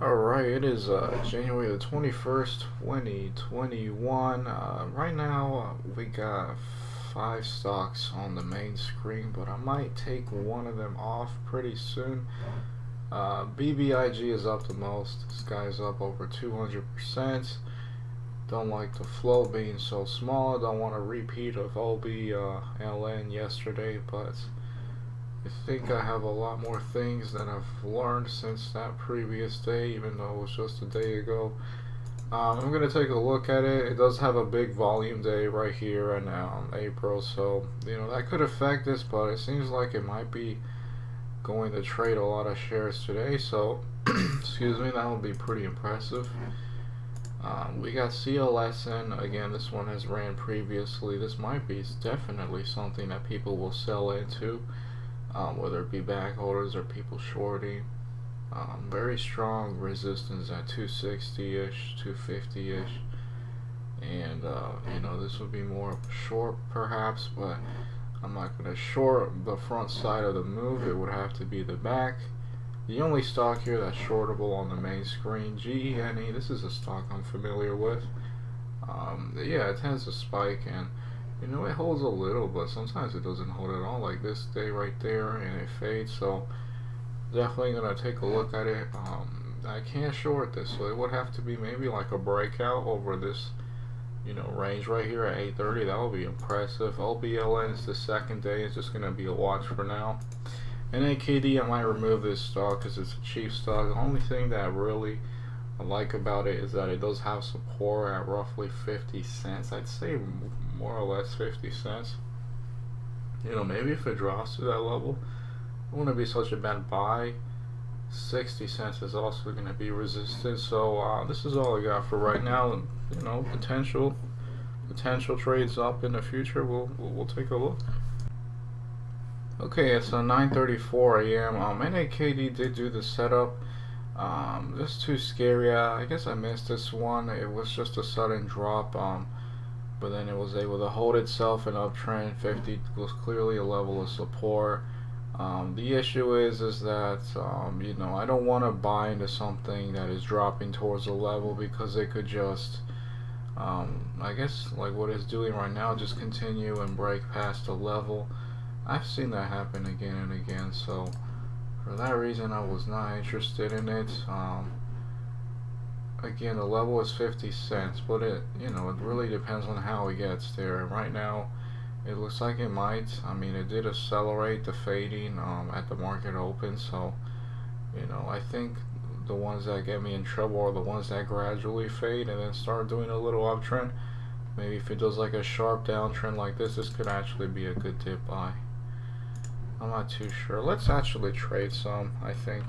Alright, it is January the 21st, 2021. Right now, we got 5 stocks on the main screen, but I might take one of them off pretty soon. BBIG is up the most. This guy's up over 200%. Don't like the flow being so small. Don't want a repeat of OBLN yesterday, but I think I have a lot more things that I've learned since that previous day, even though it was just a day ago. I'm going to take a look at it. It does have a big volume day right here in April, so that could affect this, but it seems like it might be going to trade a lot of shares today, so excuse me, that would be pretty impressive. We got CLSN. Again, this one has ran previously. This might be definitely something that people will sell into. Whether it be back holders or people shorting. Very strong resistance at 260-ish, 250-ish, and this would be more short perhaps, but I'm not going to short the front side of the move. It would have to be the back. The only stock here that's shortable on the main screen, GENE. This is a stock I'm familiar with. Yeah, it tends to spike, and it holds a little, but sometimes it doesn't hold at all, like this day right there, and it fades. So definitely gonna take a look at it. I can't short this, so it would have to be maybe like a breakout over this range right here at 830. That would be impressive. OBLN is the second day. It's just gonna be a watch for now. NAKD, I might remove this stock because it's a cheap stock. The only thing that really I like about it is that it does have support at roughly 50 cents. I'd say more or less 50 cents. Maybe if it drops to that level, it wouldn't be such a bad buy. 60 cents is also going to be resistance. So this is all I got for right now. Potential trades up in the future. We'll take a look. Okay, it's 9:34 a.m. NAKD did do the setup. This is too scary. I guess I missed this one. It was just a sudden drop, but then it was able to hold itself in uptrend. 50 was clearly a level of support. The issue is that I don't want to buy into something that is dropping towards a level, because it could just I guess like what it's doing right now, just continue and break past the level. I've seen that happen again and again, so for that reason I was not interested in it. Again, the level is 50 cents, but it really depends on how it gets there. And right now it looks like it might. It did accelerate the fading at the market open, so I think the ones that get me in trouble are the ones that gradually fade and then start doing a little uptrend. Maybe if it does like a sharp downtrend like this could actually be a good dip buy. I'm not too sure. Let's actually trade some, I think.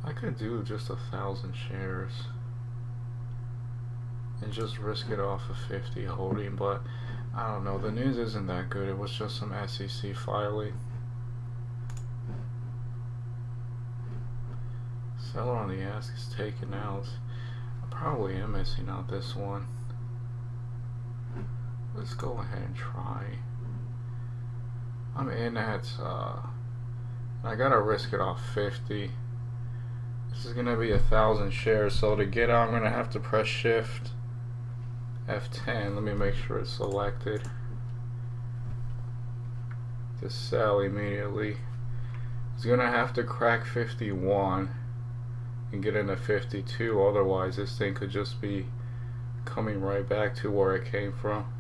I could do just 1,000 shares and just risk it off of 50 holding, but I don't know. The news isn't that good. It was just some SEC filing. Seller on the ask is taken out. I probably am missing out this one. Let's go ahead and try. I'm in at I gotta risk it off 50. This is gonna be 1,000 shares, so to get out I'm gonna have to press shift F10. Let me make sure it's selected to sell immediately. It's gonna have to crack 51 and get into 52, otherwise this thing could just be coming right back to where it came from.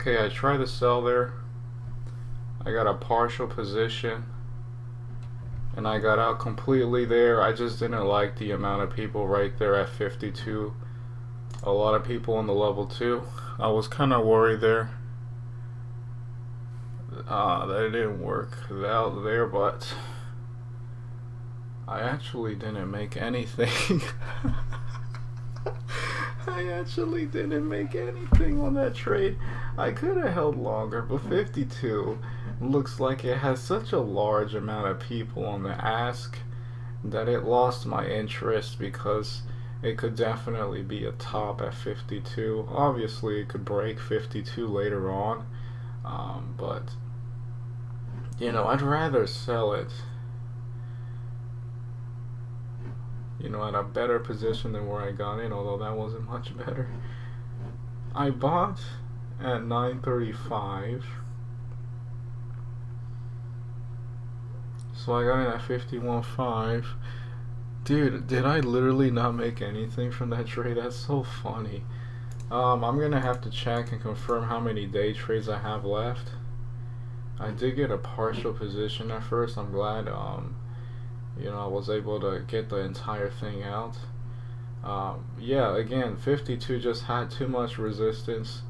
Okay, I tried to sell there. I got a partial position and I got out completely there. I just didn't like the amount of people right there at 52. A lot of people on the level 2. I was kind of worried there. That didn't work out there, but I actually didn't make anything. I actually didn't make anything on that trade. I could have held longer, but 52 looks like it has such a large amount of people on the ask that it lost my interest, because it could definitely be a top at 52. Obviously, it could break 52 later on, but you know, I'd rather sell it, you know, at a better position than where I got in, although that wasn't much better. I bought at 935, so I got in at 51.5. Dude, did I literally not make anything from that trade? That's so funny. I'm gonna have to check and confirm how many day trades I have left. I did get a partial position at first. I'm glad you know, I was able to get the entire thing out. Yeah, again, 52 just had too much resistance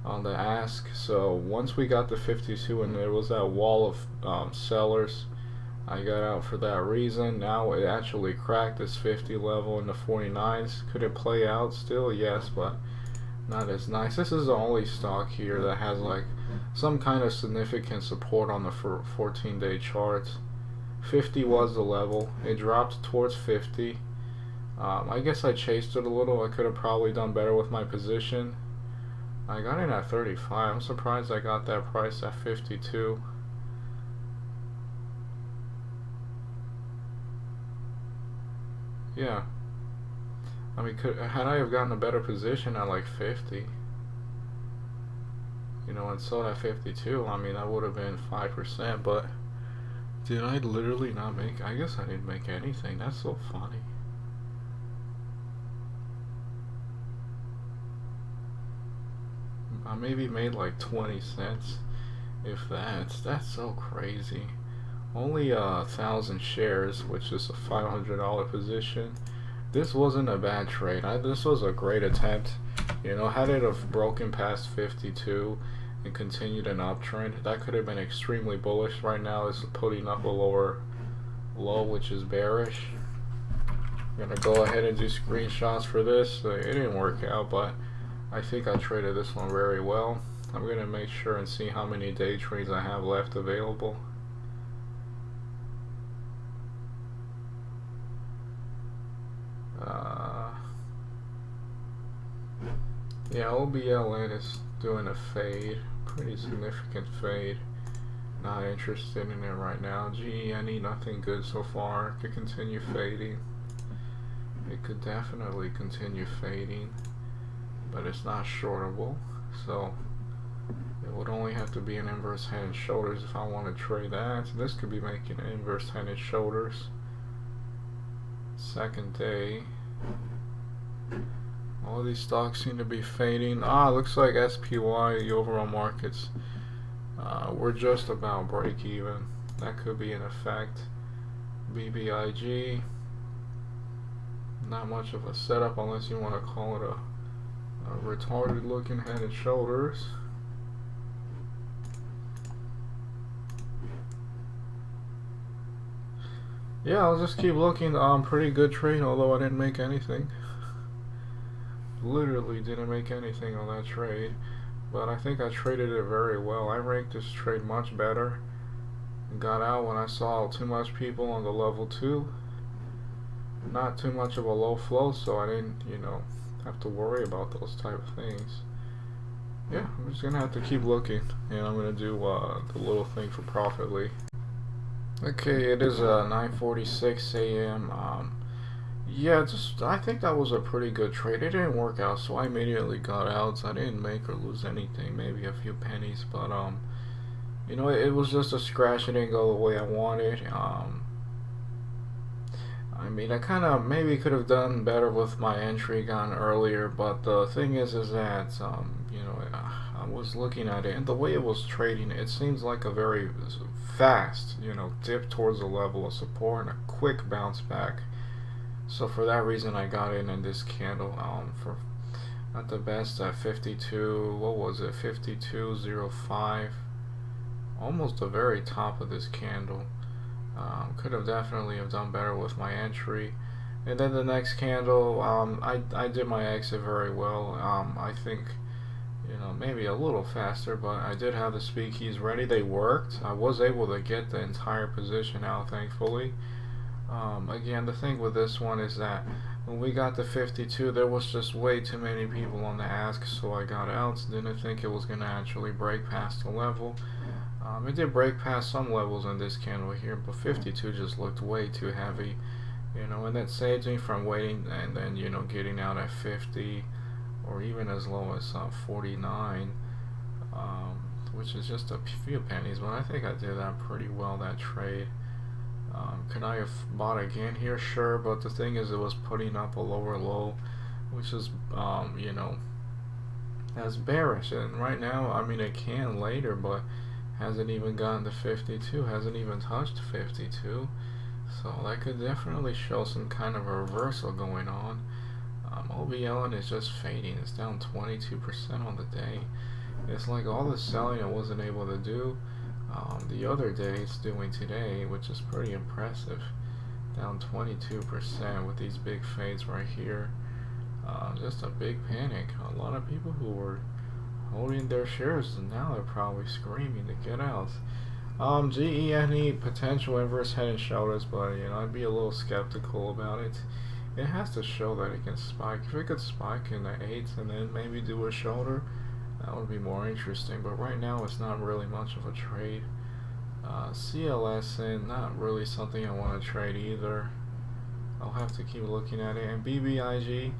on the ask, so once we got to 52 and there was that wall of sellers, I got out for that reason. Now it actually cracked this 50 level in the 49s. Could it play out still? Yes, but not as nice. This is the only stock here that has like some kind of significant support on the 14-day chart. 50 was the level. It dropped towards 50. I guess I chased it a little. I could have probably done better with my position. I got in at 35. I'm surprised I got that price at 52. Yeah. I mean, had I have gotten a better position at like 50, you know, and sold at 52, I mean, that would have been 5%, but did I literally not make? I guess I didn't make anything. That's so funny. I maybe made like 20 cents, if that's so crazy. Only 1,000 shares, which is a $500 position. This wasn't a bad trade. This was a great attempt. You know, had it have broken past 52 and continued an uptrend, that could have been extremely bullish. Right now it's putting up a lower low, which is bearish. I'm gonna go ahead and do screenshots for this. It didn't work out, but I think I traded this one very well. I'm gonna make sure and see how many day trades I have left available. Yeah, OBLN is doing a fade, pretty significant fade. Not interested in it right now. GENE, nothing good so far. Could continue fading. It could definitely continue fading, but it's not shortable, so it would only have to be an inverse head and shoulders if I want to trade that. So this could be making an inverse head and shoulders. Second day. All these stocks seem to be fading. Looks like SPY, the overall markets, we're just about break even. That could be an effect. BBIG, not much of a setup unless you want to call it a retarded looking head and shoulders. Yeah, I'll just keep looking. Pretty good trade, although I didn't make anything. Literally didn't make anything on that trade, but I think I traded it very well. I ranked this trade much better and got out when I saw too much people on the level 2. Not too much of a low flow, so I didn't, you know, have to worry about those type of things. Yeah, I'm just gonna have to keep looking, and I'm gonna do the little thing for Profitly. Okay, it is 9:46 a.m. Yeah, I think that was a pretty good trade. It didn't work out, so I immediately got out. So I didn't make or lose anything, maybe a few pennies, but you know, it was just a scratch. It didn't go the way I wanted. I mean, I kind of maybe could have done better with my entry gone earlier, but the thing is that you know, I was looking at it and the way it was trading, it seems like a very fast, you know, dip towards a level of support and a quick bounce back. So for that reason, I got in this candle for not the best at 52. What was it? 52.05 almost the very top of this candle. Could have definitely have done better with my entry. And then the next candle, I did my exit very well. I think, you know, maybe a little faster, but I did have the speed keys ready. They worked. I was able to get the entire position out, thankfully. Again, the thing with this one is that when we got to 52, there was just way too many people on the ask, so I got out. Didn't think it was going to actually break past the level. It did break past some levels in this candle here, but 52 just looked way too heavy, you know, and that saved me from waiting and then, you know, getting out at 50 or even as low as 49, which is just a few pennies, but I think I did that pretty well, that trade. Could I have bought again here? Sure, but the thing is, it was putting up a lower low, which is, you know, that's bearish. And right now, I mean, it can later, but hasn't even gotten to 52, hasn't even touched 52. So that could definitely show some kind of a reversal going on. OBLN is just fading. It's down 22% on the day. It's like all the selling I wasn't able to do the other day, it's doing today, which is pretty impressive. Down 22% with these big fades right here. Just a big panic. A lot of people who were holding their shares and now they're probably screaming to get out. GENE potential inverse head and shoulders, but you know, I'd be a little skeptical about it. It has to show that it can spike. If it could spike in the 8s and then maybe do a shoulder, that would be more interesting, but right now it's not really much of a trade. CLSN, not really something I want to trade either. I'll have to keep looking at it. And BBIG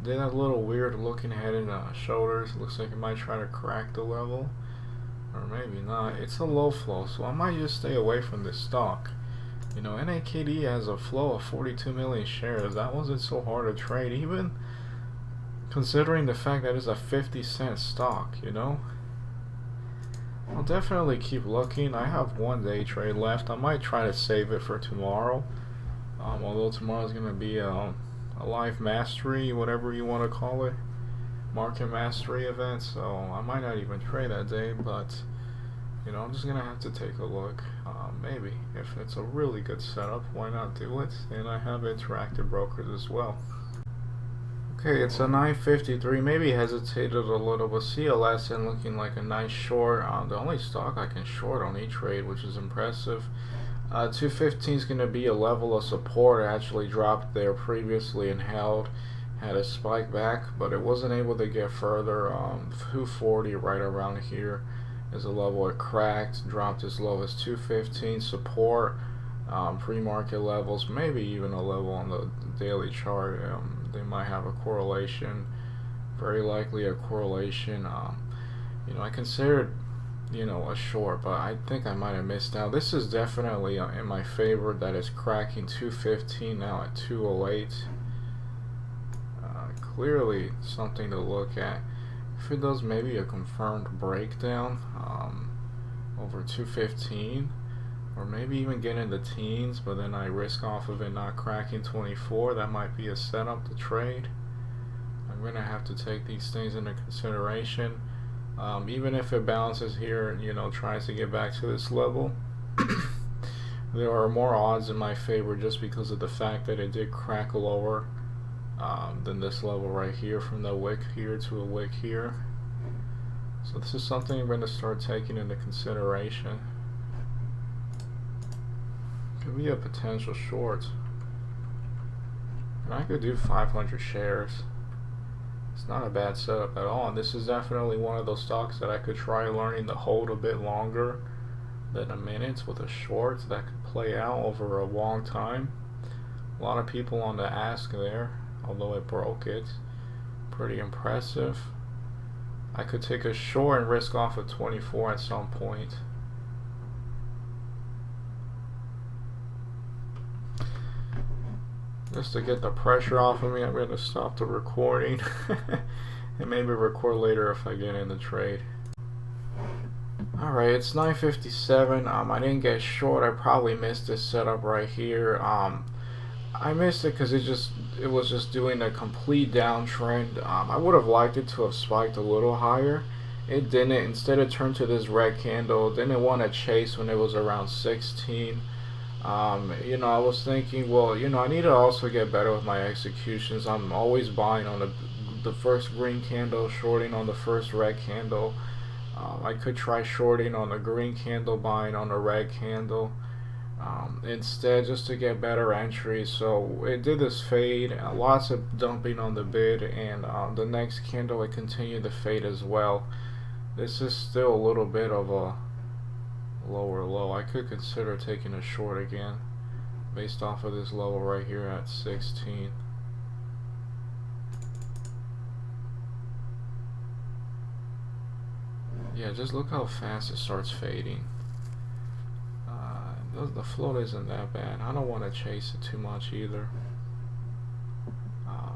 did a little weird looking head and shoulders. Looks like it might try to crack the level, or maybe not. It's a low flow, so I might just stay away from this stock. You know, NAKD has a flow of 42 million shares. That wasn't so hard to trade, even considering the fact that it's a 50-cent stock, you know. I'll definitely keep looking. I have one day trade left. I might try to save it for tomorrow. Although tomorrow's going to be a live mastery, whatever you want to call it, market mastery event, so I might not even trade that day, but you know, I'm just going to have to take a look. Maybe if it's a really good setup, why not do it? And I have interactive brokers as well. Okay, it's a 953. Maybe hesitated a little, but CLSN looking like a nice short. The only stock I can short on E-Trade, which is impressive. 215 is going to be a level of support. It actually dropped there previously and held, had a spike back, but it wasn't able to get further. 240 right around here is a level it cracked, dropped as low as 215 support. Pre-market levels, maybe even a level on the daily chart. They might have a correlation, very likely a correlation. You know, I considered, you know, a short, but I think I might have missed out. This is definitely in my favor that it's cracking 215 now at 208. Clearly something to look at. If it does maybe a confirmed breakdown over 215, or maybe even get in the teens, but then I risk off of it not cracking 24, that might be a setup to trade. I'm going to have to take these things into consideration. Even if it bounces here, you know, tries to get back to this level, there are more odds in my favor just because of the fact that it did crack lower than this level right here, from the wick here to a wick here. So this is something I'm going to start taking into consideration. Could be a potential short. And I could do 500 shares. It's not a bad setup at all. And this is definitely one of those stocks that I could try learning to hold a bit longer than a minute with a short that could play out over a long time. A lot of people on the ask there, although it broke it. Pretty impressive. I could take a short and risk off of 24 at some point. Just to get the pressure off of me, I'm going to stop the recording and maybe record later if I get in the trade. Alright, it's 9:57. I didn't get short. I probably missed this setup right here. I missed it because it was just doing a complete downtrend. I would have liked it to have spiked a little higher. it didn't. Instead it turned to this red candle. Didn't want to chase when it was around 16. You know, I was thinking, well, you know, I need to also get better with my executions. I'm always buying on the first green candle, shorting on the first red candle. I could try shorting on the green candle, buying on the red candle. Instead, just to get better entries. So it did this fade, lots of dumping on the bid, and the next candle it continued to fade as well. This is still a little bit of a lower low. I could consider taking a short again based off of this level right here at 16. Yeah, just look how fast it starts fading. The float isn't that bad. I don't want to chase it too much either.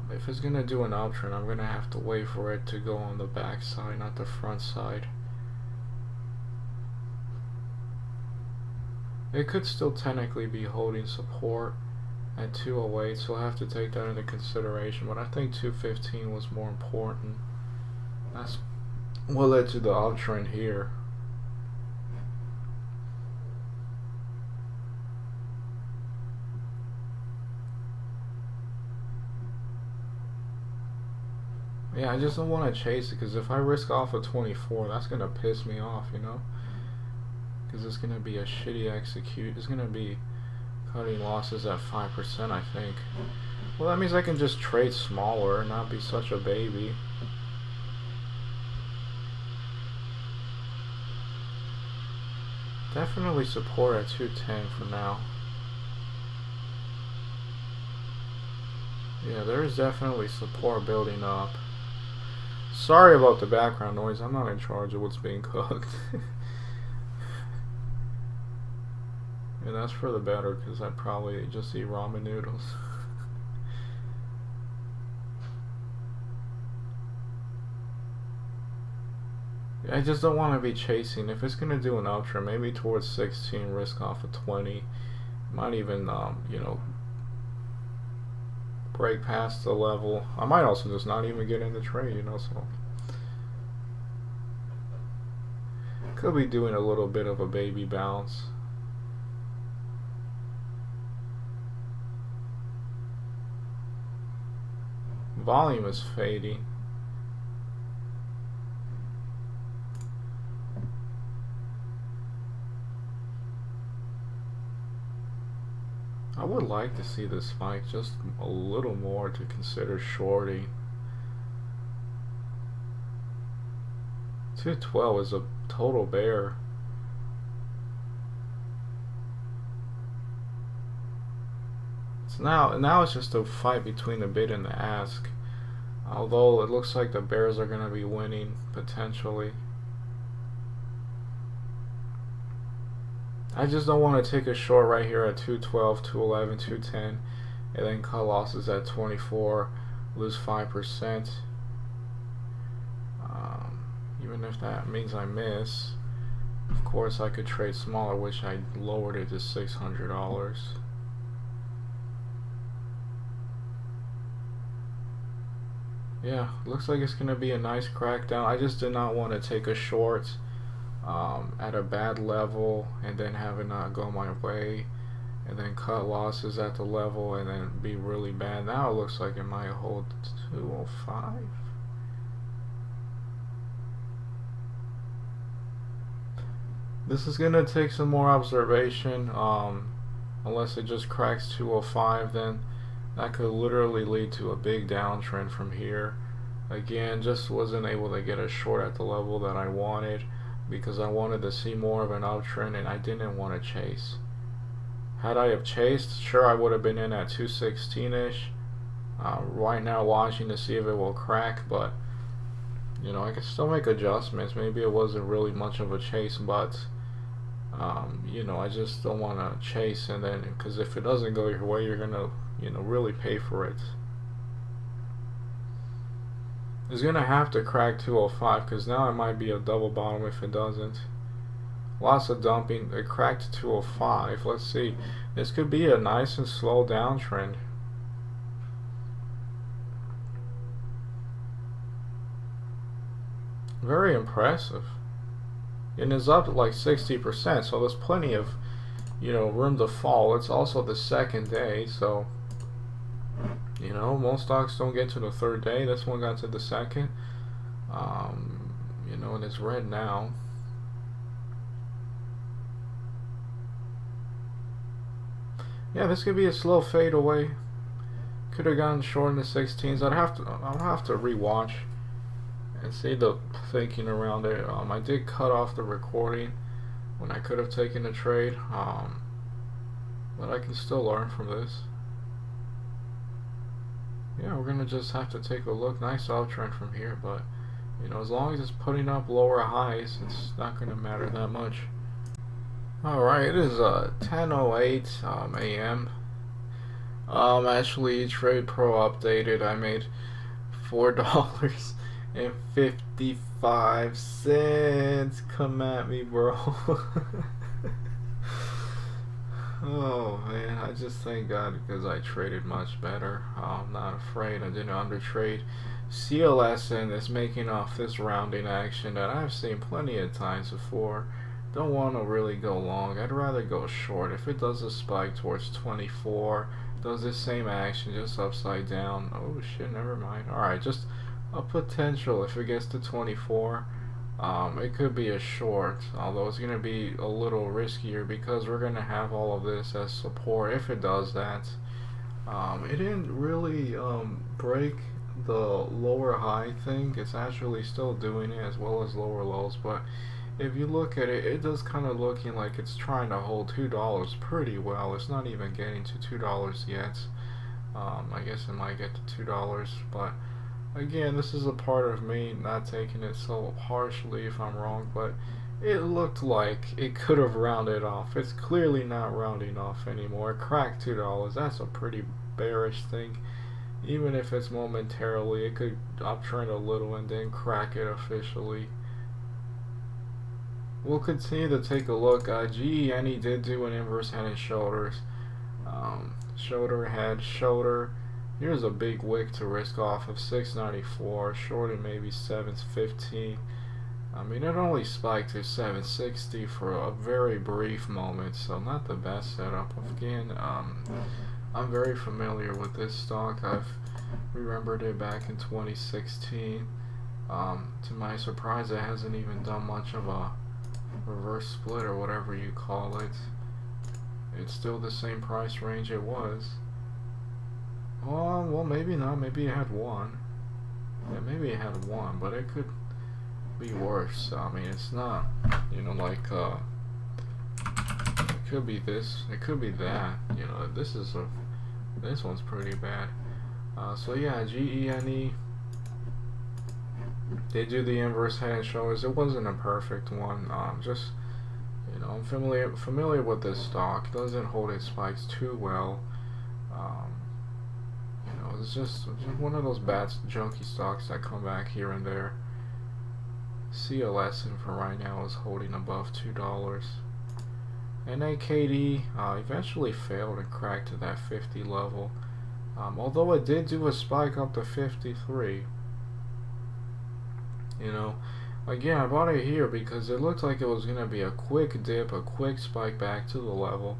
If it's gonna do an uptrend, I'm gonna have to wait for it to go on the back side, not the front side. It could still technically be holding support at 208, so I'll have to take that into consideration. But I think 215 was more important. That's what led to the uptrend here. Yeah, I just don't want to chase it, because if I risk off of 24, that's going to piss me off, you know? Because it's going to be a shitty execute. It's going to be cutting losses at 5%, I think. Well, that means I can just trade smaller and not be such a baby. Definitely support at 210 for now. Yeah, there is definitely support building up. Sorry about the background noise. I'm not in charge of what's being cooked. And that's for the better, because I probably just eat ramen noodles. I just don't want to be chasing. If it's going to do an uptrend, maybe towards 16, risk off of 20. Might even, you know, break past the level. I might also just not even get in the trade, you know, so could be doing a little bit of a baby bounce. Volume is fading. I would like to see this spike just a little more to consider shorting. 212 is a total bear. So now it's just a fight between the bid and the ask. Although it looks like the bears are going to be winning potentially. I just don't want to take a short right here at 212, 211, 210, and then cut losses at 24, lose 5%. Even if that means I miss, of course I could trade smaller, which I lowered it to $600. Yeah, looks like it's going to be a nice crackdown. I just did not want to take a short at a bad level and then have it not go my way, and then cut losses at the level and then be really bad. Now it looks like it might hold 205. This is gonna take some more observation. Unless it just cracks 205, then that could literally lead to a big downtrend from here. Again, just wasn't able to get a short at the level that I wanted, because I wanted to see more of an uptrend and I didn't want to chase. Had I have chased, sure, I would have been in at 216-ish. Right now watching to see if it will crack, but you know, I can still make adjustments. Maybe it wasn't really much of a chase, but you know, I just don't want to chase, and then because if it doesn't go your way, you're gonna, you know, really pay for it. It's gonna have to crack 205, because now it might be a double bottom if it doesn't. Lots of dumping. It cracked 205. Let's see. This could be a nice and slow downtrend. Very impressive. And it's up to like 60%, so there's plenty of, you know, room to fall. It's also the second day, so, you know, most stocks don't get to the third day. This one got to the second. You know, and it's red now. Yeah, this could be a slow fade away. Could have gotten short in the 16s. I'll have to rewatch and see the thinking around it. I did cut off the recording when I could have taken the trade, but I can still learn from this. Yeah, we're gonna just have to take a look. Nice uptrend from here, but you know, as long as it's putting up lower highs, it's not gonna matter that much. Alright, it is 10:08 a.m. Actually, Trade Pro updated. I made $4.55. Come at me, bro. Oh man, I just thank God because I traded much better. I'm not afraid. I didn't undertrade. CLSN is making off this rounding action that I've seen plenty of times before. Don't want to really go long. I'd rather go short. If it does a spike towards 24, does the same action just upside down. Oh shit, never mind. Alright, just a potential if it gets to 24. It could be a short, although it's going to be a little riskier because we're going to have all of this as support if it does that. It didn't really break the lower high thing. It's actually still doing it as well as lower lows, but if you look at it, it does kind of looking like it's trying to hold $2 pretty well. It's not even getting to $2 yet. I guess it might get to $2, but again, this is a part of me not taking it so harshly if I'm wrong, but it looked like it could have rounded off. It's clearly not rounding off anymore. It cracked $2. That's a pretty bearish thing. Even if it's momentarily, it could uptrend a little and then crack it officially. We'll continue to take a look. GENE did do an inverse head and shoulders. Shoulder, head, shoulder. Here's a big wick to risk off of 694, short at maybe 715. I mean, it only spiked to 760 for a very brief moment, so not the best setup. Again, I'm very familiar with this stock. I've remembered it back in 2016. To my surprise, it hasn't even done much of a reverse split or whatever you call it. It's still the same price range it was. Well, maybe not. Maybe it had one. Yeah, maybe it had one, but it could be worse. I mean, it's not, you know, like, it could be this, it could be that. You know, this one's pretty bad. So yeah, GENE, they do the inverse head and shoulders. It wasn't a perfect one. Just, you know, I'm familiar with this stock. It doesn't hold its spikes too well. You know, it's just one of those bad junky stocks that come back here and there. CLSN for right now is holding above $2. NAKD eventually failed and cracked to that 50 level. Although it did do a spike up to 53. You know, again, I bought it here because it looked like it was going to be a quick dip, a quick spike back to the level.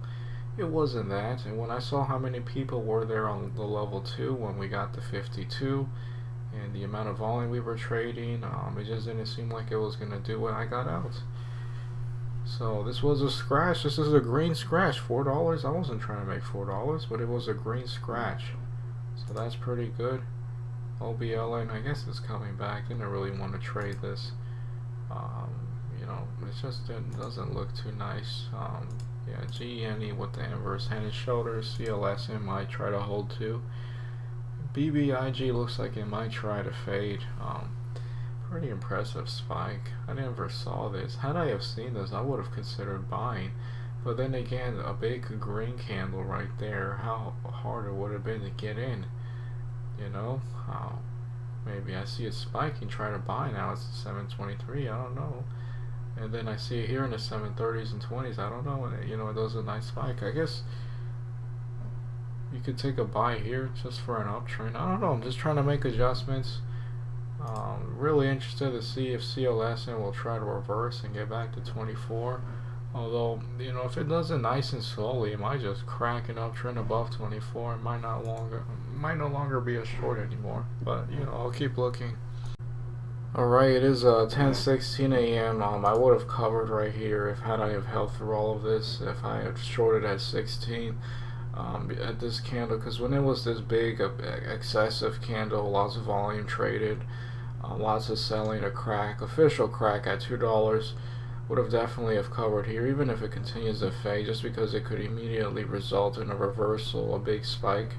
It wasn't that, and when I saw how many people were there on the level 2 when we got to 52 and the amount of volume we were trading, it just didn't seem like it was going to do what I got out. So this was a scratch. This is a green scratch. $4. I wasn't trying to make $4, but it was a green scratch. So that's pretty good. OBLN, I guess it's coming back. Didn't really want to trade this. You know, it just doesn't look too nice. Yeah, GENE with the inverse head and shoulders. CLSN might try to hold too. BBIG looks like it might try to fade. Pretty impressive spike. I never saw this. Had I have seen this, I would have considered buying. But then again, a big green candle right there. How hard it would have been to get in. You know, maybe I see it spiking, try to buy now. It's 723. I don't know. And then I see it here in the 730s and 20s. I don't know. And you know, it does a nice spike. I guess you could take a buy here just for an uptrend. I don't know. I'm just trying to make adjustments. Really interested to see if CLSN will try to reverse and get back to 24. Although, you know, if it does it nice and slowly, it might just crack it up, trend above 24. It might no longer be a short anymore. But you know, I'll keep looking. Alright, it is 10:16 a.m. I would have covered right here if I have held through all of this. If I had shorted at 16 at this candle, because when it was this big, excessive candle, lots of volume traded, lots of selling, a crack, official crack at $2. Would have definitely have covered here, even if it continues to fade, just because it could immediately result in a reversal, a big spike.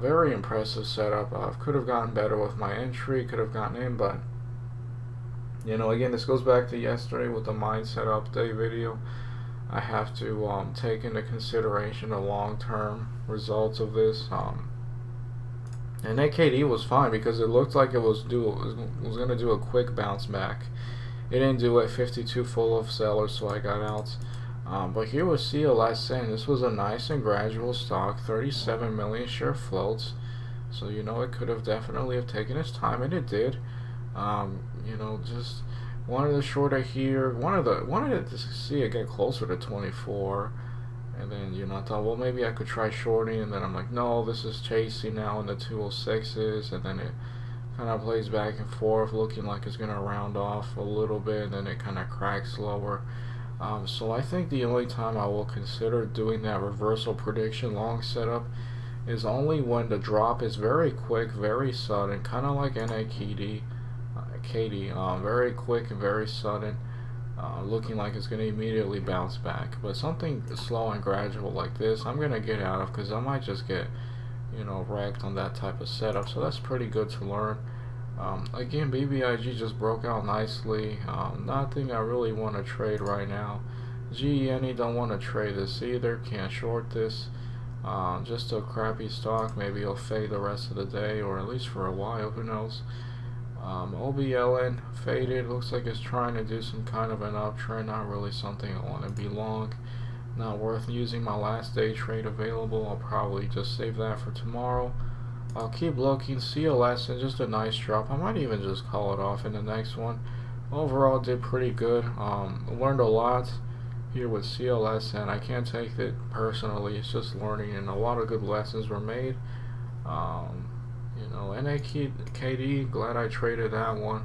Very impressive setup. Could have gotten better with my entry, could have gotten in, but you know, again, this goes back to yesterday with the mindset update video. I have to take into consideration the long-term results of this. And NAKD was fine because it looked like it was going to do a quick bounce back. It didn't do it. 52 full of sellers, so I got out. But here was CLSN. This was a nice and gradual stock, 37 million share floats. So you know, it could have definitely have taken its time, and it did. You know, just wanted to short it here. Wanted to see it get closer to 24. And then, you know, I thought, well, maybe I could try shorting, and then I'm like, no, this is chasing now in the 206s, and then it kind of plays back and forth, looking like it's going to round off a little bit, and then it kind of cracks lower. So I think the only time I will consider doing that reversal prediction long setup is only when the drop is very quick, very sudden, kind of like NAKD, very quick and very sudden, looking like it's going to immediately bounce back. But something slow and gradual like this, I'm going to get out of, because I might just get, you know, wrecked on that type of setup. So that's pretty good to learn. Again, BBIG just broke out nicely. Nothing I really want to trade right now. GENE don't want to trade this either. Can't short this. Just a crappy stock. Maybe it'll fade the rest of the day, or at least for a while. Who knows? OBLN faded. Looks like it's trying to do some kind of an uptrend. Not really something I want to be long. Not worth using. My last day trade available. I'll probably just save that for tomorrow. I'll keep looking. CLSN, just a nice drop. I might even just call it off in the next one. Overall, did pretty good. Learned a lot here with CLSN. I can't take it personally. It's just learning, and a lot of good lessons were made. You know, NAKD, glad I traded that one.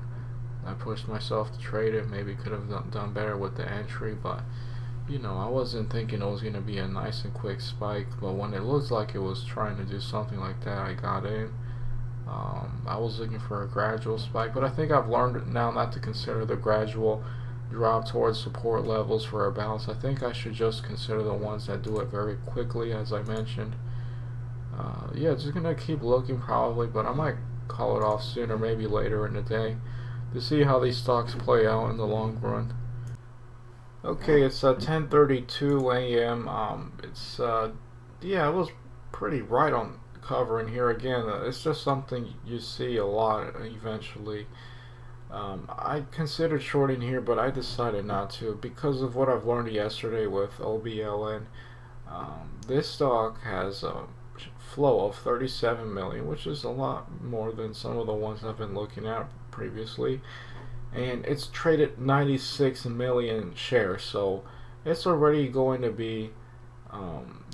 I pushed myself to trade it. Maybe could have done better with the entry, but you know, I wasn't thinking it was going to be a nice and quick spike, but when it looked like it was trying to do something like that, I got in. I was looking for a gradual spike, but I think I've learned now not to consider the gradual drop towards support levels for a bounce. I think I should just consider the ones that do it very quickly, as I mentioned. Yeah, just going to keep looking probably, but I might call it off sooner, maybe later in the day, to see how these stocks play out in the long run. Okay, it's 10:32 a.m. It's yeah, it was pretty right on covering here again. It's just something you see a lot eventually. I considered shorting here, but I decided not to because of what I've learned yesterday with OBLN. This stock has a flow of 37 million, which is a lot more than some of the ones I've been looking at previously. And it's traded 96 million shares, so it's already going to be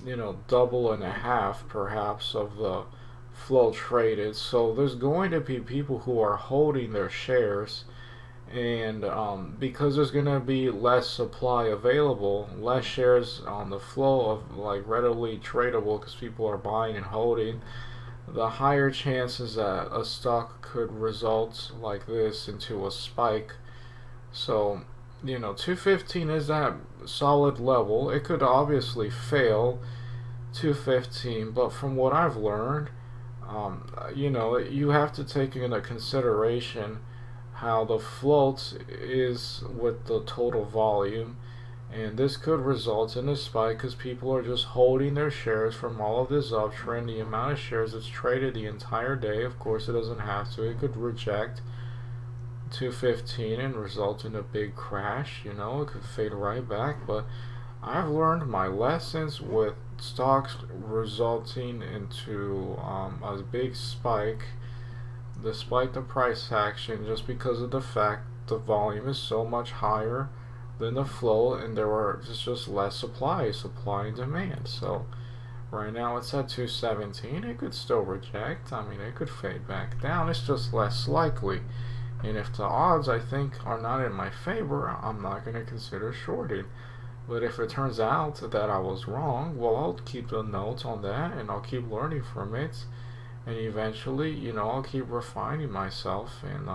you know, double and a half perhaps of the flow traded. So there's going to be people who are holding their shares, and because there's going to be less supply available, less shares on the flow of like readily tradable, because people are buying and holding, the higher chances that a stock could result like this into a spike. So, you know, 215 is that solid level. It could obviously fail 215, but from what I've learned, you know, you have to take into consideration how the float is with the total volume, and this could result in a spike because people are just holding their shares from all of this uptrend. The amount of shares that's traded the entire day, of course it doesn't have to, it could reject 215 and result in a big crash. You know, it could fade right back. But I've learned my lessons with stocks resulting into a big spike. despite the price action, just because of the fact the volume is so much higher than the flow, and there are just less supply and demand. So right now it's at 217. It could still reject. I mean, it could fade back down. It's just less likely. And if the odds, I think, are not in my favor, I'm not going to consider shorting. But if it turns out that I was wrong, well, I'll keep the notes on that and I'll keep learning from it. And eventually, I'll keep refining myself and,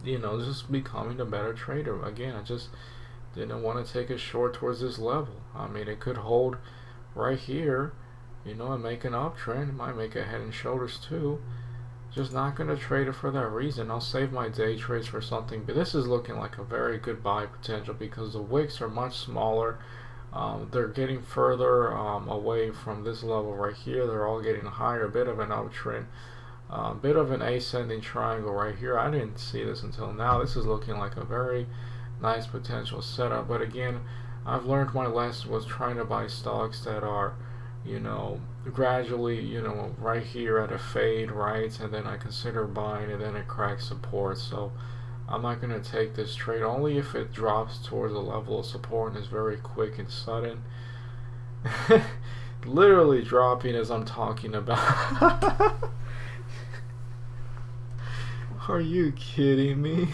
just becoming a better trader. Again, I just didn't want to take a short towards this level. I mean, it could hold right here, and make an uptrend. It might make a head and shoulders too. Just not going to trade it for that reason. I'll save my day trades for something, but this is looking like a very good buy potential because the wicks are much smaller. They're getting further away from this level right here. They're all getting higher, a bit of an uptrend, bit of an ascending triangle right here. I didn't see this until now. This is looking like a very nice potential setup, but again, I've learned my lesson was trying to buy stocks that are gradually, right here at a fade, right, and then I consider buying, and then it cracks support. So I'm not going to take this trade only if it drops towards a level of support and is very quick and sudden. Literally dropping as I'm talking about. Are you kidding me?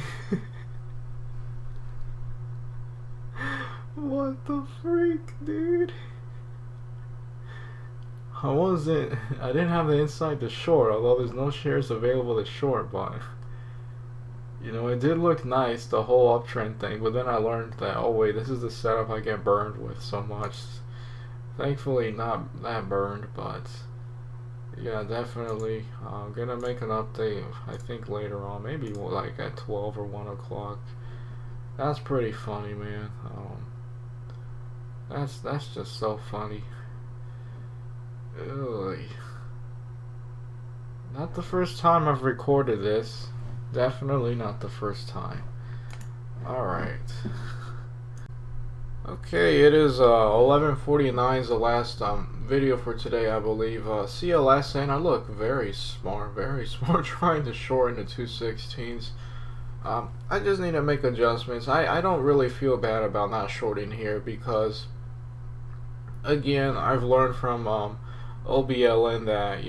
What the freak, dude? I didn't have the insight to short, although there's no shares available to short, but it did look nice, the whole uptrend thing, but then I learned that, oh wait, this is the setup I get burned with so much. Thankfully not that burned, but yeah, definitely I'm gonna make an update, I think later on, maybe like at 12 or 1 o'clock. That's pretty funny, man. That's just so funny. Ugh. Not the first time I've recorded this. Definitely not the first time. Alright. Okay, it is 11:49 is the last video for today, I believe. CLSN, I look very smart trying to short into 216s. I just need to make adjustments. I don't really feel bad about not shorting here because, again, I've learned from OBLN that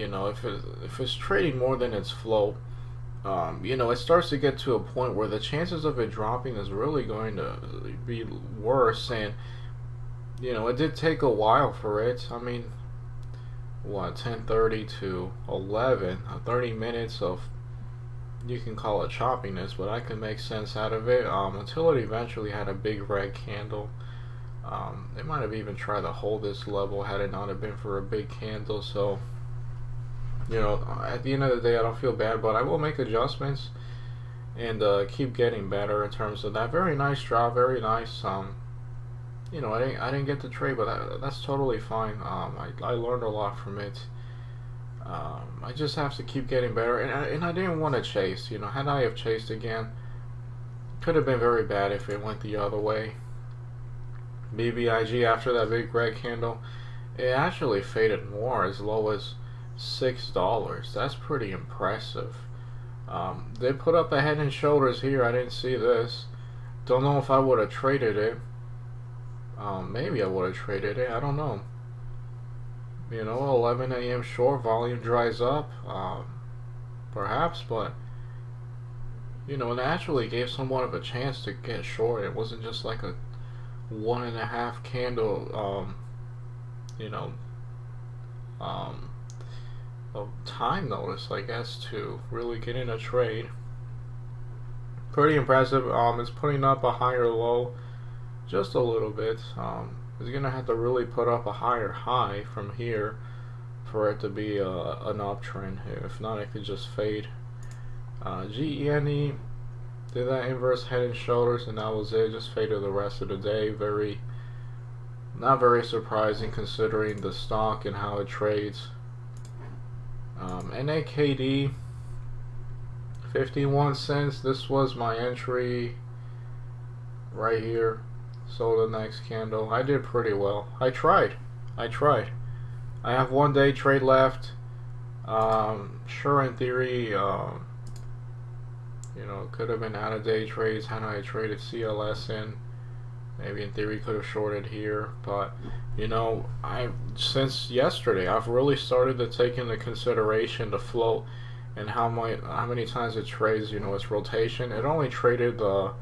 if it's trading more than its flow, it starts to get to a point where the chances of it dropping is really going to be worse. And it did take a while for it. I mean, what, 10:30 to 11, 30 minutes of, you can call it choppiness, but I can make sense out of it until it eventually had a big red candle. They might have even tried to hold this level had it not have been for a big candle. So, at the end of the day, I don't feel bad, but I will make adjustments and keep getting better in terms of that. Very nice drop, very nice. I didn't get the trade, but that's totally fine. I learned a lot from it. I just have to keep getting better, and I didn't want to chase. Had I have chased again, could have been very bad if it went the other way. BBIG, after that big red candle, it actually faded more, as low as $6. That's pretty impressive. They put up a head and shoulders here. I didn't see this. Don't know if I would have traded it. Maybe I would have traded it. I don't know. 11 a.m. short, volume dries up, perhaps, but it actually gave somewhat of a chance to get short. It wasn't just like a 1.5 candle, of time notice, I guess, to really get in a trade. Pretty impressive. It's putting up a higher low, just a little bit. It's gonna have to really put up a higher high from here for it to be an uptrend. If not, it could just fade. GENE did that inverse head and shoulders, and that was it. Just faded the rest of the day. Not very surprising considering the stock and how it trades. NAKD, 51 cents. This was my entry right here. Sold the next candle. I did pretty well. I tried. I have 1 day trade left. Sure, in theory, you know, could have been out of day trades. Had I traded CLSN, maybe in theory could have shorted here. But you know, since yesterday I've really started to take into consideration the float and how many times it trades. You know, its rotation. It only traded the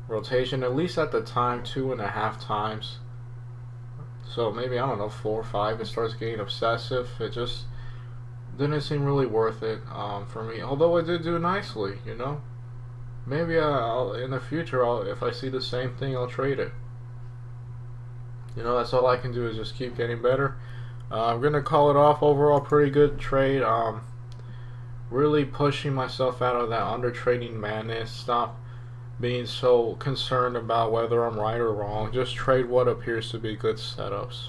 rotation, at least at the time, 2.5 times. So maybe, I don't know, 4 or 5. It starts getting obsessive. It just didn't seem really worth it for me. Although it did do nicely, you know. Maybe I'll in the future, if I see the same thing, I'll trade it. You know, that's all I can do is just keep getting better. I'm gonna call it off. Overall, pretty good trade. Really pushing myself out of that under trading madness. Stop being so concerned about whether I'm right or wrong. Just trade what appears to be good setups.